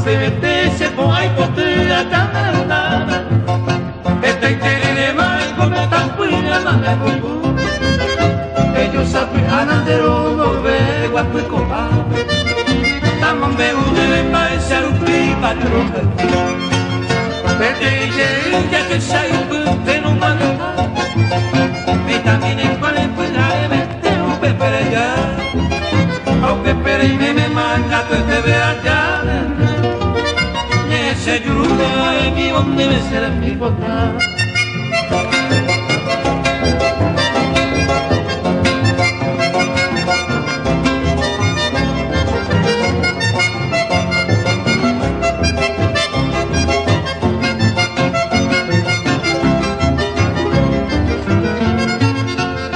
Se vede bom ai potrà andare e te interene mai come tranquilla ma me voglio e io saprei andare dove guardo il comando da non me une mai se rupi padrone per te che che sei un punto non manca vitamine quale quella e mette un pepe già o pepe me manca te deve andare se giuro e mi non deve essere mi potrà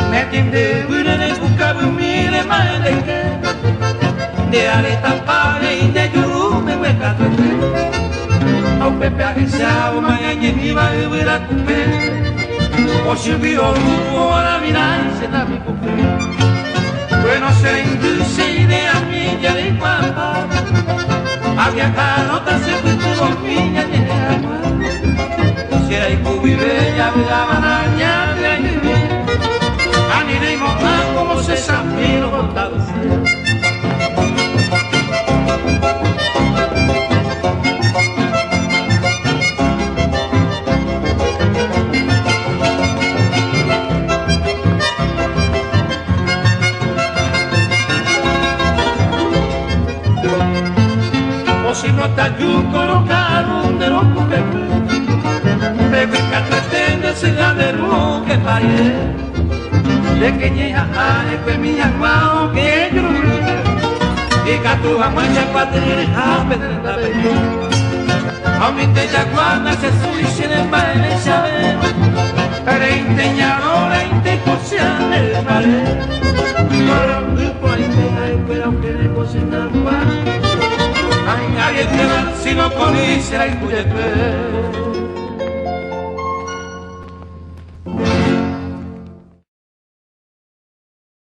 metti de una ne bucavo mille male che de aleta pare in de giuro me guardato au pepe a reseau mai ni va a comer o se vio o la vinanza da mi comer bueno se induce idea mia de papá había carota se puso miña de agua si era y vive ya la manaña de año ani de montar como se sabía contado si no está giù colocato de roco que pego en catretende se la de roco que pare de que llega a que mi aguao que yo y gato a mancha padre a pedra de a mi te jaguana se suiche en baile saber para inteñadora inte cociana el mare para un grupo ahí que aunque de cocinar nadie te va si no pones el cuello